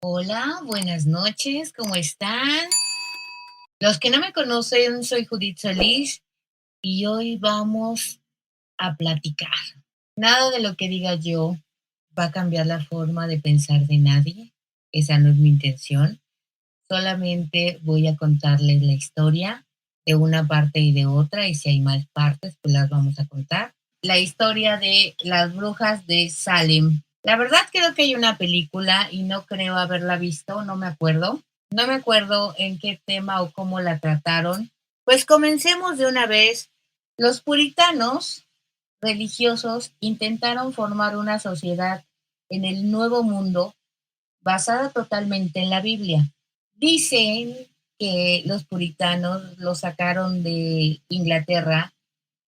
Hola, buenas noches, ¿cómo están? Los que no me conocen, soy Judith Solís y hoy vamos a platicar. Nada de lo que diga yo va a cambiar la forma de pensar de nadie. Esa no es mi intención. Solamente voy a contarles la historia de una parte y de otra, y si hay más partes, pues las vamos a contar. La historia de las brujas de Salem. La verdad creo que hay una película y no creo haberla visto, no me acuerdo. No me acuerdo en qué tema o cómo la trataron. Pues comencemos de una vez. Los puritanos religiosos intentaron formar una sociedad en el Nuevo Mundo basada totalmente en la Biblia. Dicen que los puritanos lo sacaron de Inglaterra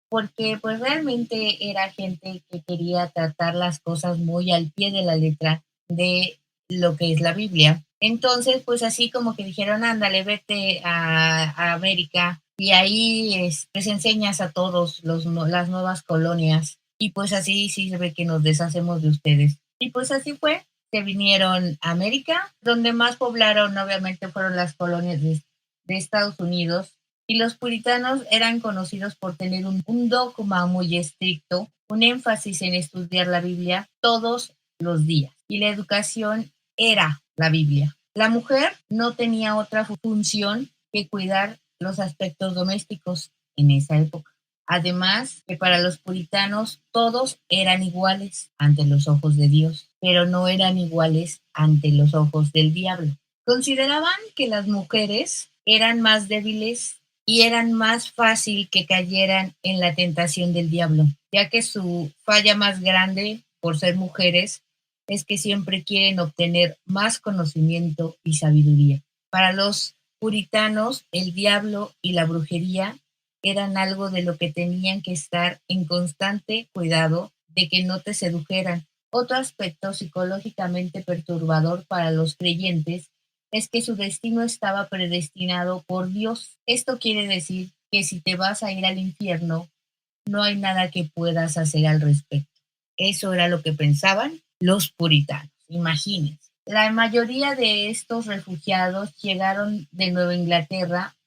porque pues realmente era gente que quería tratar las cosas muy al pie de la letra de lo que es la Biblia. Entonces, pues así como que dijeron, ándale, vete a América y ahí pues enseñas a todos las nuevas colonias y pues así sí se ve que nos deshacemos de ustedes. Y pues así fue, se vinieron a América, donde más poblaron obviamente fueron las colonias de Estados Unidos, y los puritanos eran conocidos por tener un dogma muy estricto, un énfasis en estudiar la Biblia todos los días. Y la educación era la Biblia. La mujer no tenía otra función que cuidar los aspectos domésticos en esa época. Además, que para los puritanos todos eran iguales ante los ojos de Dios, pero no eran iguales ante los ojos del diablo. Consideraban que las mujeres eran más débiles y eran más fácil que cayeran en la tentación del diablo, ya que su falla más grande por ser mujeres es que siempre quieren obtener más conocimiento y sabiduría. Para los puritanos, el diablo y la brujería eran algo de lo que tenían que estar en constante cuidado de que no te sedujeran. Otro aspecto psicológicamente perturbador para los creyentes es que su destino estaba predestinado por Dios. Esto quiere decir que si te vas a ir al infierno, no hay nada que puedas hacer al respecto. Eso era lo que pensaban los puritanos. Imagínense. La mayoría de estos refugiados llegaron de Nueva Inglaterra,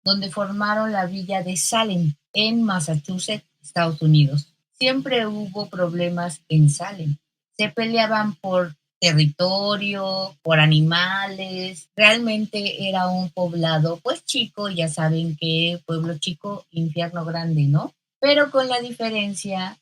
donde formaron la villa de Salem, en Massachusetts, Estados Unidos. Siempre hubo problemas en Salem. Se peleaban por territorio, por animales. Realmente era un poblado, pues chico, ya saben que pueblo chico, infierno grande, ¿no? Pero con la diferencia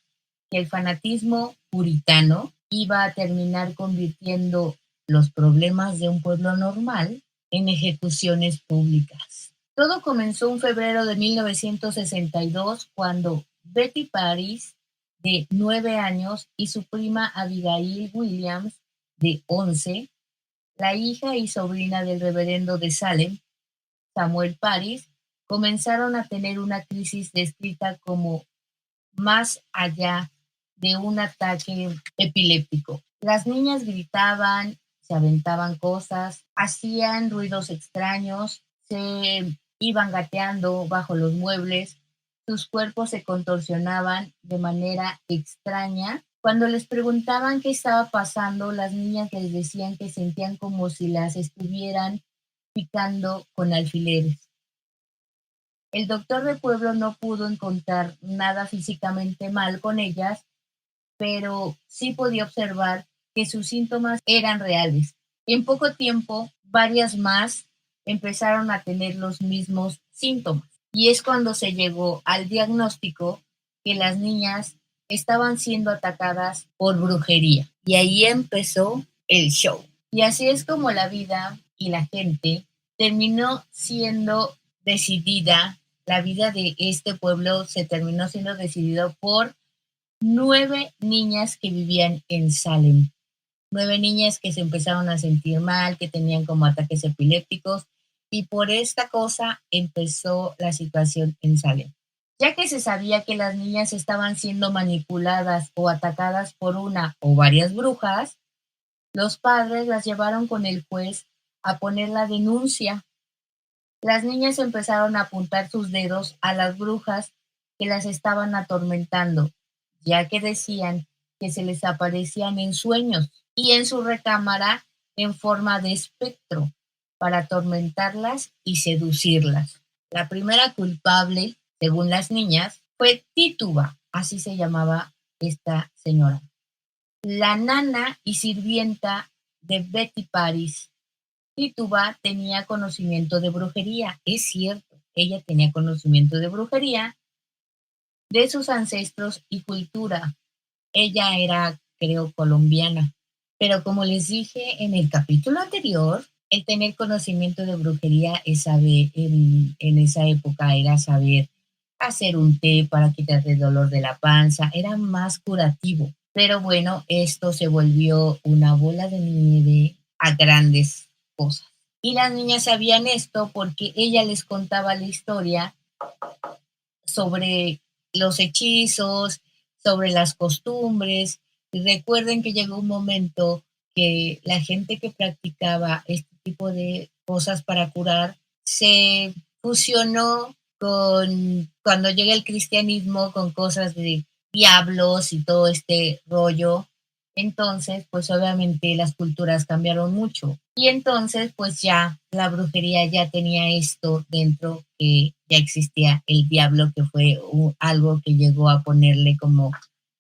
que el fanatismo puritano iba a terminar convirtiendo los problemas de un pueblo normal en ejecuciones públicas. Todo comenzó en febrero de 1962 cuando Betty Paris, de 9 años, y su prima Abigail Williams, de 11, la hija y sobrina del reverendo de Salem, Samuel Paris, comenzaron a tener una crisis descrita como más allá de un ataque epiléptico. Las niñas gritaban, se aventaban cosas, hacían ruidos extraños, se iban gateando bajo los muebles, sus cuerpos se contorsionaban de manera extraña. Cuando les preguntaban qué estaba pasando, las niñas les decían que sentían como si las estuvieran picando con alfileres. El doctor de pueblo no pudo encontrar nada físicamente mal con ellas, pero sí podía observar que sus síntomas eran reales. En poco tiempo, varias más empezaron a tener los mismos síntomas. Y es cuando se llegó al diagnóstico que las niñas estaban siendo atacadas por brujería. Y ahí empezó el show. Y así es como la vida y la gente terminó siendo decidida, la vida de este pueblo se terminó siendo decidido por 9 niñas que vivían en Salem. 9 niñas que se empezaron a sentir mal, que tenían como ataques epilépticos, y por esta cosa empezó la situación en Salem. Ya que se sabía que las niñas estaban siendo manipuladas o atacadas por una o varias brujas, los padres las llevaron con el juez a poner la denuncia. Las niñas empezaron a apuntar sus dedos a las brujas que las estaban atormentando, ya que decían que se les aparecían en sueños y en su recámara en forma de espectro para atormentarlas y seducirlas. La primera culpable, según las niñas, fue Tituba, así se llamaba esta señora, la nana y sirvienta de Betty Paris. Tituba tenía conocimiento de brujería, es cierto, ella tenía conocimiento de brujería, de sus ancestros y cultura. Ella era, creo, colombiana. Pero como les dije en el capítulo anterior, el tener conocimiento de brujería es saber, en esa época era saber hacer un té para quitarte el dolor de la panza, era más curativo. Pero bueno, esto se volvió una bola de nieve a grandes cosas. Y las niñas sabían esto porque ella les contaba la historia sobre los hechizos, sobre las costumbres. Y recuerden que llegó un momento que la gente que practicaba este tipo de cosas para curar se fusionó con cuando llega el cristianismo con cosas de diablos y todo este rollo. Entonces, pues obviamente las culturas cambiaron mucho. Y entonces, pues ya la brujería ya tenía esto dentro, que ya existía el diablo, que fue algo que llegó a ponerle como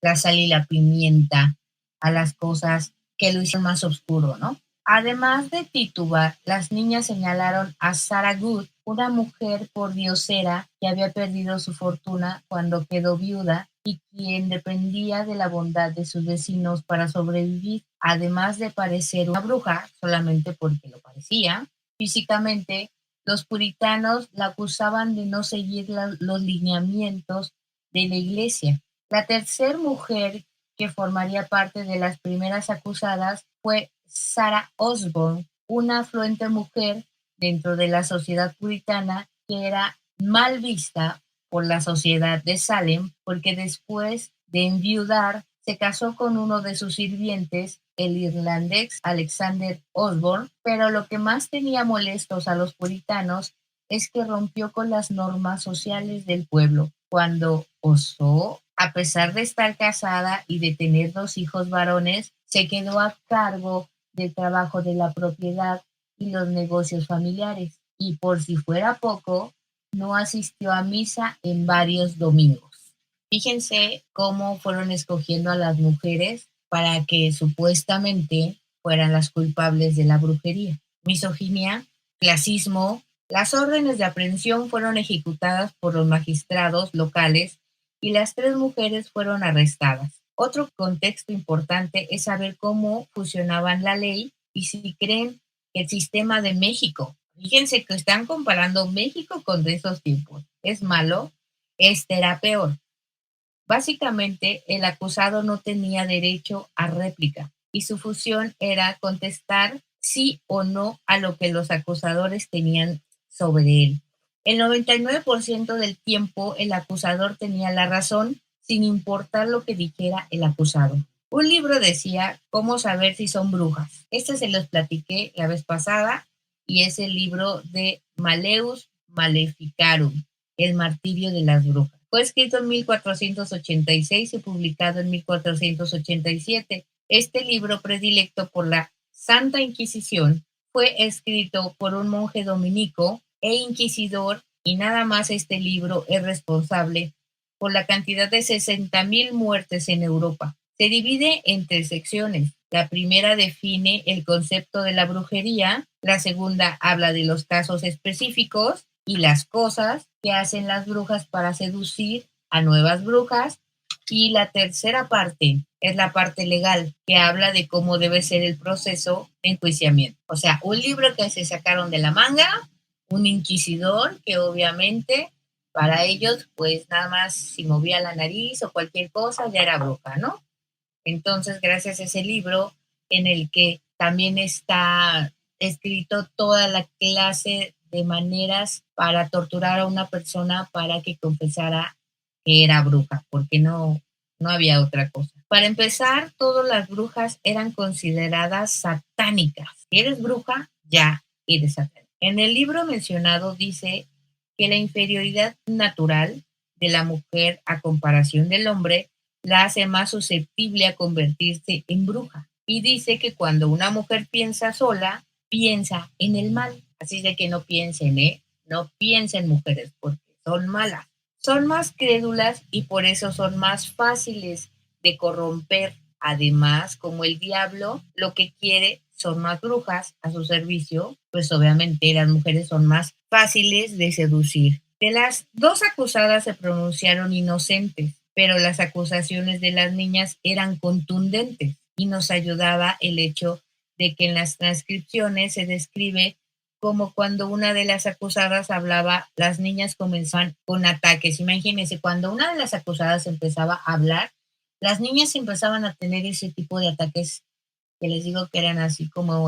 la sal y la pimienta a las cosas que lo hicieron más oscuro, ¿no? Además de Tituba, las niñas señalaron a Sarah Good, una mujer pordiosera que había perdido su fortuna cuando quedó viuda y quien dependía de la bondad de sus vecinos para sobrevivir, además de parecer una bruja, solamente porque lo parecía. Físicamente, los puritanos la acusaban de no seguir los lineamientos de la iglesia. La tercera mujer que formaría parte de las primeras acusadas fue Sarah Osborne, una afluente mujer dentro de la sociedad puritana que era mal vista por la sociedad de Salem porque después de enviudar se casó con uno de sus sirvientes, el irlandés Alexander Osborne, pero lo que más tenía molestos a los puritanos es que rompió con las normas sociales del pueblo cuando osó, a pesar de estar casada y de tener dos hijos varones, se quedó a cargo del trabajo de la propiedad y los negocios familiares. Y por si fuera poco, no asistió a misa en varios domingos. Fíjense cómo fueron escogiendo a las mujeres para que supuestamente fueran las culpables de la brujería. Misoginia, clasismo, las órdenes de aprehensión fueron ejecutadas por los magistrados locales y las tres mujeres fueron arrestadas. Otro contexto importante es saber cómo fusionaban la ley y si creen que el sistema de México, fíjense que están comparando México con de esos tiempos, es malo, este era peor. Básicamente, el acusado no tenía derecho a réplica y su función era contestar sí o no a lo que los acusadores tenían sobre él. El 99% del tiempo el acusador tenía la razón sin importar lo que dijera el acusado. Un libro decía cómo saber si son brujas. Este se los platiqué la vez pasada y es el libro de Malleus Maleficarum, el martirio de las brujas. Fue escrito en 1486 y publicado en 1487. Este libro, predilecto por la Santa Inquisición, fue escrito por un monje dominico e inquisidor, y nada más este libro es responsable por la cantidad de 60,000 muertes en Europa. Se divide en tres secciones. La primera define el concepto de la brujería, la segunda habla de los casos específicos y las cosas que hacen las brujas para seducir a nuevas brujas, y la tercera parte es la parte legal, que habla de cómo debe ser el proceso de enjuiciamiento. O sea, un libro que se sacaron de la manga, un inquisidor que obviamente para ellos pues nada más si movía la nariz o cualquier cosa ya era bruja, ¿no? Entonces, gracias a ese libro en el que también está escrito toda la clase de maneras para torturar a una persona para que confesara que era bruja, porque no había otra cosa. Para empezar, todas las brujas eran consideradas satánicas. Si eres bruja, ya eres satánica. En el libro mencionado dice que la inferioridad natural de la mujer a comparación del hombre la hace más susceptible a convertirse en bruja. y dice que cuando una mujer piensa sola, piensa en el mal. Así de que no piensen, ¿eh? No piensen mujeres porque son malas. Son más crédulas y por eso son más fáciles de corromper. Además, como el diablo lo que quiere son más brujas a su servicio, pues obviamente las mujeres son más fáciles de seducir. De las dos acusadas se pronunciaron inocentes, pero las acusaciones de las niñas eran contundentes y nos ayudaba el hecho de que en las transcripciones se describe como cuando una de las acusadas hablaba, las niñas comenzaban con ataques. Imagínense, cuando una de las acusadas empezaba a hablar, las niñas empezaban a tener ese tipo de ataques que les digo que eran así como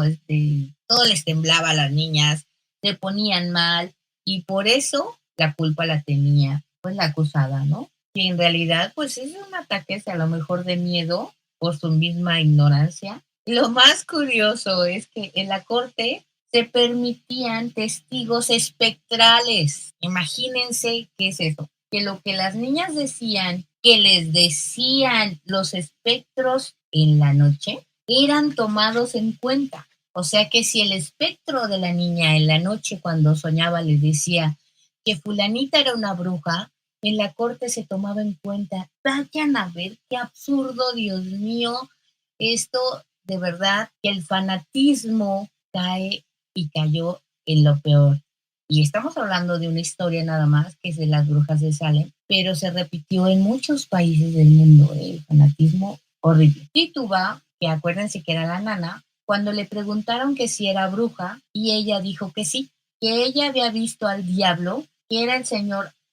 todo les temblaba a las niñas, se ponían mal y por eso la culpa la tenía pues la acusada, ¿no? Que en realidad pues es un ataque a lo mejor de miedo por su misma ignorancia. Y lo más curioso es que en la corte se permitían testigos espectrales. Imagínense qué es eso, que lo que las niñas decían, que les decían los espectros en la noche, eran tomados en cuenta. O sea que si el espectro de la niña en la noche cuando soñaba le decía que fulanita era una bruja, en la corte se tomaba en cuenta. Vayan a ver qué absurdo, Dios mío, esto de verdad que el fanatismo cae y cayó en lo peor. Y estamos hablando de una historia nada más, que es de las brujas de Salem, pero se repitió en muchos países del mundo, el fanatismo horrible. Tituba, que acuérdense que era la nana, cuando le preguntaron que si era bruja, y ella dijo que sí, que ella había visto al diablo, que era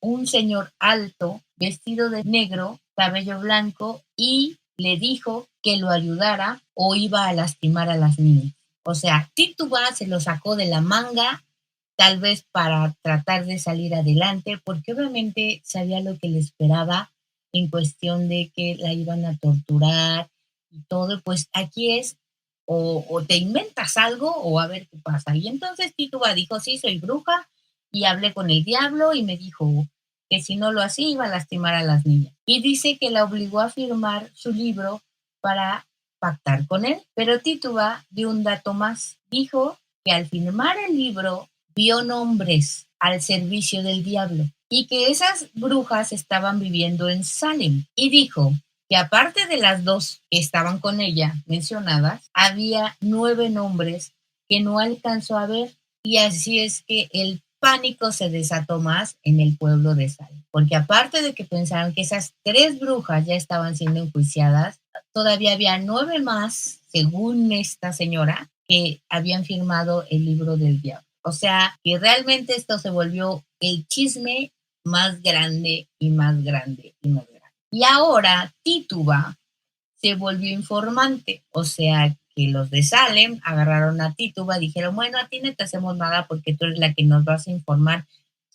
un señor alto, vestido de negro, cabello blanco, y le dijo que lo ayudara o iba a lastimar a las niñas. O sea, Tituba se lo sacó de la manga, tal vez para tratar de salir adelante, porque obviamente sabía lo que le esperaba en cuestión de que la iban a torturar y todo, pues aquí es o te inventas algo o a ver qué pasa. Y entonces Tituba dijo, sí, soy bruja y hablé con el diablo y me dijo que si no lo hacía iba a lastimar a las niñas. Y dice que la obligó a firmar su libro para pactar con él. Pero Tituba dio un dato más. Dijo que al firmar el libro vio nombres al servicio del diablo y que esas brujas estaban viviendo en Salem. Y dijo que aparte de las dos que estaban con ella mencionadas, había 9 nombres que no alcanzó a ver. Y así es que el pánico se desató más en el pueblo de Salem, porque aparte de que pensaron que esas 3 brujas ya estaban siendo enjuiciadas, todavía había 9 más, según esta señora, que habían firmado el libro del diablo. O sea, que realmente esto se volvió el chisme más grande y más grande y más grande. Y ahora Tituba se volvió informante, o sea que los de Salem agarraron a Tituba, dijeron, bueno, a ti no te hacemos nada porque tú eres la que nos vas a informar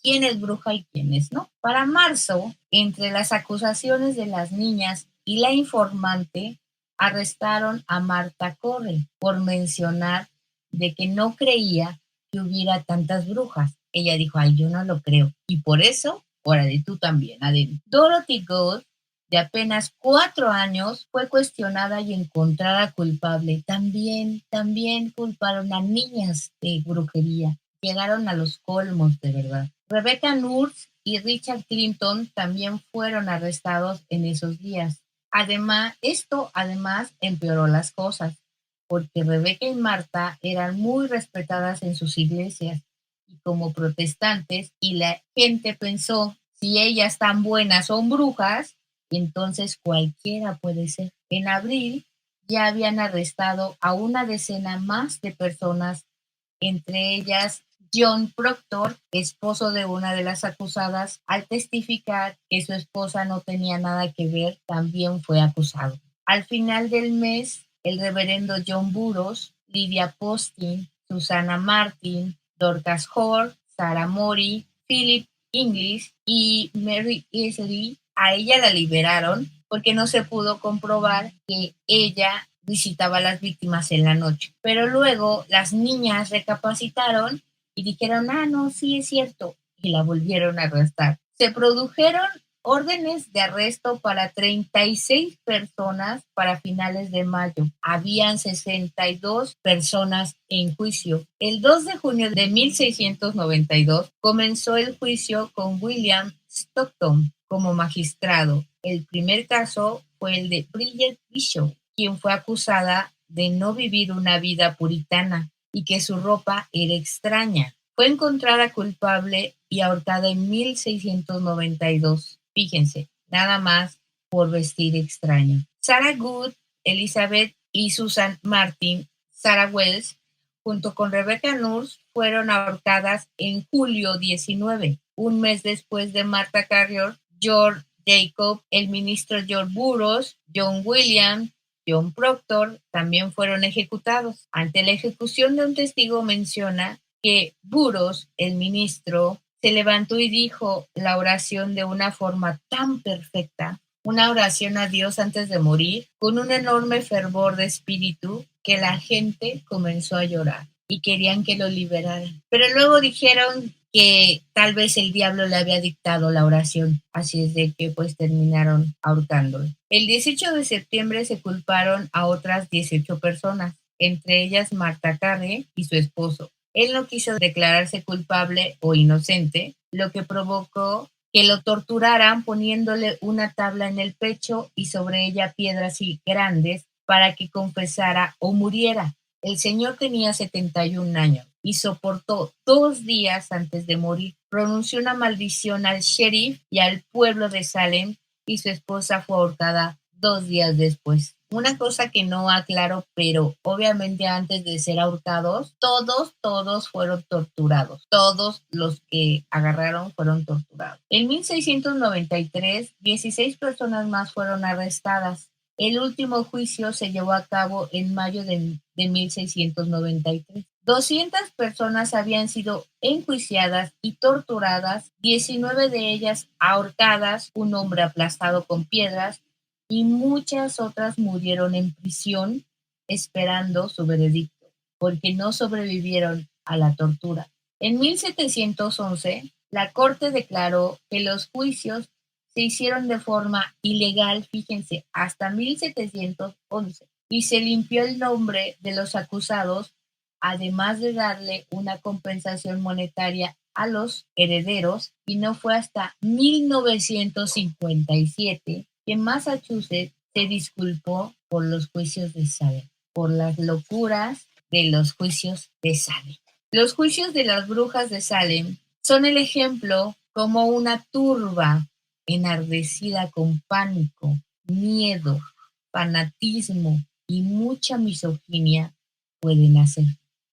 quién es bruja y quién es no. Para marzo, entre las acusaciones de las niñas y la informante, arrestaron a Marta Corey por mencionar de que no creía que hubiera tantas brujas. Ella dijo, ay, yo no lo creo. Y por eso, órale, tú también, Adel. Dorothy Gold, de apenas 4 años, fue cuestionada y encontrada culpable. También culparon a niñas de brujería. Llegaron a los colmos, de verdad. Rebecca Nurse y Richard Clinton también fueron arrestados en esos días. Además empeoró las cosas, porque Rebecca y Marta eran muy respetadas en sus iglesias y como protestantes, y la gente pensó, si ellas tan buenas son brujas, entonces cualquiera puede ser. En abril ya habían arrestado a una decena más de personas, entre ellas John Proctor, esposo de una de las acusadas, al testificar que su esposa no tenía nada que ver, también fue acusado. Al final del mes, el reverendo John Burroughs, Lydia Postin, Susana Martin, Dorcas Hoare, Sarah Mori, Philip English y Mary Easley, a ella la liberaron porque no se pudo comprobar que ella visitaba a las víctimas en la noche. Pero luego las niñas recapacitaron y dijeron, ah, no, sí es cierto, y la volvieron a arrestar. Se produjeron órdenes de arresto para 36 personas para finales de mayo. Habían 62 personas en juicio. El 2 de junio de 1692 comenzó el juicio con William Stockton como magistrado. El primer caso fue el de Bridget Bishop, quien fue acusada de no vivir una vida puritana y que su ropa era extraña. Fue encontrada culpable y ahorcada en 1692. Fíjense, nada más por vestir extraño. Sarah Good, Elizabeth y Susan Martin, Sarah Wells, junto con Rebecca Nurse, fueron ahorcadas en julio 19, un mes después de Martha Carrier, George Jacob, el ministro George Burroughs, John Williams, John Proctor también fueron ejecutados. Ante la ejecución de un testigo menciona que Burroughs, el ministro, se levantó y dijo la oración de una forma tan perfecta, una oración a Dios antes de morir, con un enorme fervor de espíritu, que la gente comenzó a llorar y querían que lo liberaran. Pero luego dijeron que tal vez el diablo le había dictado la oración, así es de que pues terminaron ahorcándolo. El 18 de septiembre se culparon a otras 18 personas, entre ellas Martha Carey y su esposo. Él no quiso declararse culpable o inocente, lo que provocó que lo torturaran poniéndole una tabla en el pecho y sobre ella piedras grandes para que confesara o muriera. El señor tenía 71 años y soportó 2 días antes de morir. Pronunció una maldición al sheriff y al pueblo de Salem, y su esposa fue ahorcada 2 días después. Una cosa que no aclaro, pero obviamente antes de ser ahorcados, todos fueron torturados. Todos los que agarraron fueron torturados. En 1693, 16 personas más fueron arrestadas. El último juicio se llevó a cabo en mayo de 1693. 200 personas habían sido enjuiciadas y torturadas, 19 de ellas ahorcadas, un hombre aplastado con piedras, y muchas otras murieron en prisión esperando su veredicto, porque no sobrevivieron a la tortura. En 1711, la Corte declaró que los juicios se hicieron de forma ilegal, fíjense, hasta 1711, y se limpió el nombre de los acusados, además de darle una compensación monetaria a los herederos, y no fue hasta 1957 que Massachusetts se disculpó por los juicios de Salem, por las locuras de los juicios de Salem. Los juicios de las brujas de Salem son el ejemplo como una turba enardecida con pánico, miedo, fanatismo y mucha misoginia pueden hacer.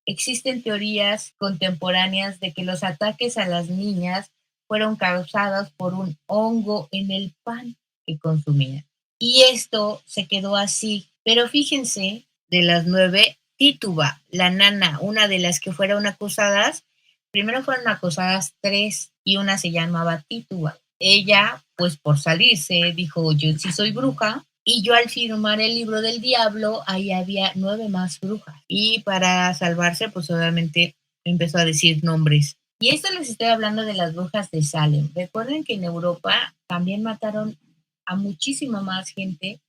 Existen teorías contemporáneas de que los ataques a las niñas fueron causados por un hongo en el pan que consumían. Y esto se quedó así. Pero fíjense, de las 9, Tituba, la nana, una de las que fueron acusadas, primero fueron acusadas 3 y una se llamaba Tituba. Ella, pues por salirse, dijo, yo sí soy bruja, y yo al firmar el libro del diablo, ahí había 9 más brujas. Y para salvarse, pues obviamente empezó a decir nombres. Y esto les estoy hablando de las brujas de Salem. Recuerden que en Europa también mataron a muchísima más gente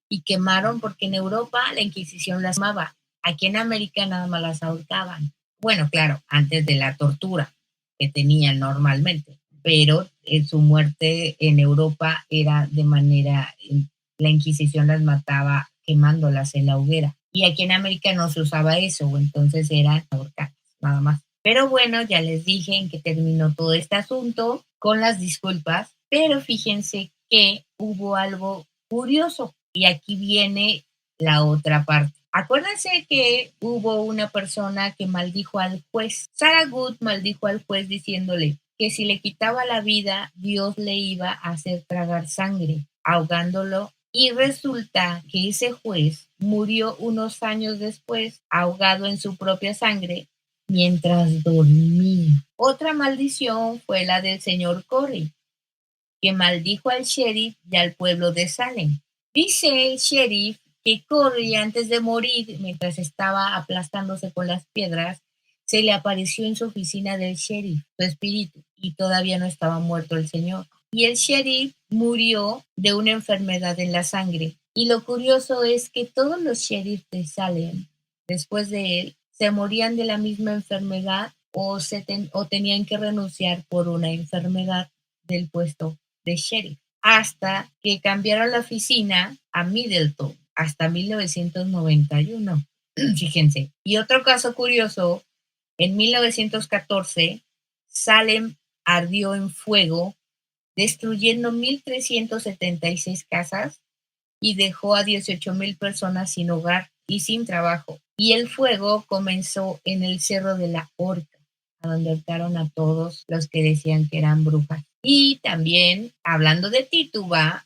y quemaron, porque en Europa la Inquisición las quemaba. Aquí en América nada más las ahorcaban. Bueno, claro, antes de la tortura que tenían normalmente, pero su muerte en Europa era de manera, la Inquisición las mataba quemándolas en la hoguera. Y aquí en América no se usaba eso, entonces eran ahorcadas, nada más. Pero bueno, ya les dije en que terminó todo este asunto con las disculpas, pero fíjense que hubo algo curioso y aquí viene la otra parte. Acuérdense que hubo una persona que maldijo al juez. Sarah Good maldijo al juez diciéndole que si le quitaba la vida, Dios le iba a hacer tragar sangre, ahogándolo. Y resulta que ese juez murió unos años después, ahogado en su propia sangre, mientras dormía. Otra maldición fue la del señor Corey, que maldijo al sheriff y al pueblo de Salem. Dice el sheriff que Corey, antes de morir, mientras estaba aplastándose con las piedras, se le apareció en su oficina del sheriff, su espíritu, y todavía no estaba muerto el señor. y el sheriff murió de una enfermedad en la sangre. Y lo curioso es que todos los sheriffs de Salem, después de él, se morían de la misma enfermedad o tenían que renunciar por una enfermedad del puesto de sheriff, hasta que cambiaron la oficina a Middleton, hasta 1991. Fíjense. Y otro caso curioso, en 1914, Salem ardió en fuego, destruyendo 1,376 casas y dejó a 18,000 personas sin hogar y sin trabajo. Y el fuego comenzó en el Cerro de la Horca, a donde ahorcaron a todos los que decían que eran brujas. Y también, hablando de Tituba,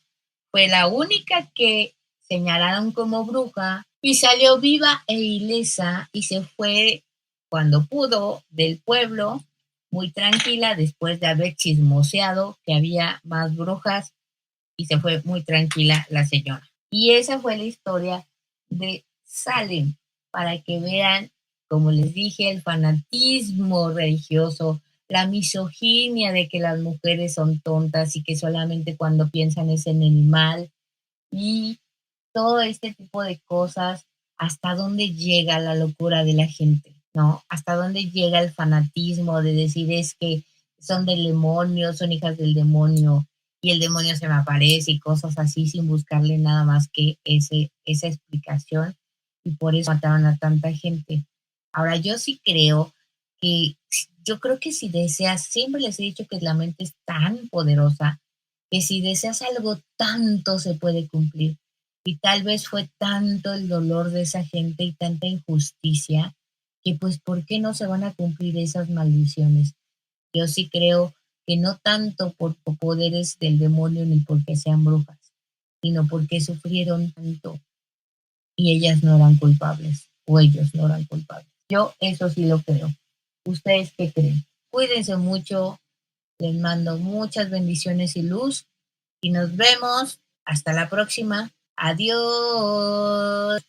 fue la única que señalaron como bruja y salió viva e ilesa y se fue cuando pudo del pueblo muy tranquila después de haber chismoseado que había más brujas y se fue muy tranquila la señora. Y esa fue la historia de Salem, para que vean, como les dije, el fanatismo religioso, la misoginia de que las mujeres son tontas y que solamente cuando piensan es en el mal y todo este tipo de cosas, hasta dónde llega la locura de la gente, ¿no? Hasta dónde llega el fanatismo de decir es que son del demonio, son hijas del demonio y el demonio se me aparece y cosas así sin buscarle nada más que esa explicación y por eso mataron a tanta gente. Ahora, yo sí creo que, yo creo que si deseas, siempre les he dicho que la mente es tan poderosa que si deseas algo tanto se puede cumplir. Y tal vez fue tanto el dolor de esa gente y tanta injusticia que pues ¿por qué no se van a cumplir esas maldiciones? Yo sí creo que no tanto por poderes del demonio ni porque sean brujas, sino porque sufrieron tanto y ellas no eran culpables o ellos no eran culpables. Yo eso sí lo creo. ¿Ustedes qué creen? Cuídense mucho, les mando muchas bendiciones y luz y nos vemos. Hasta la próxima. Adiós.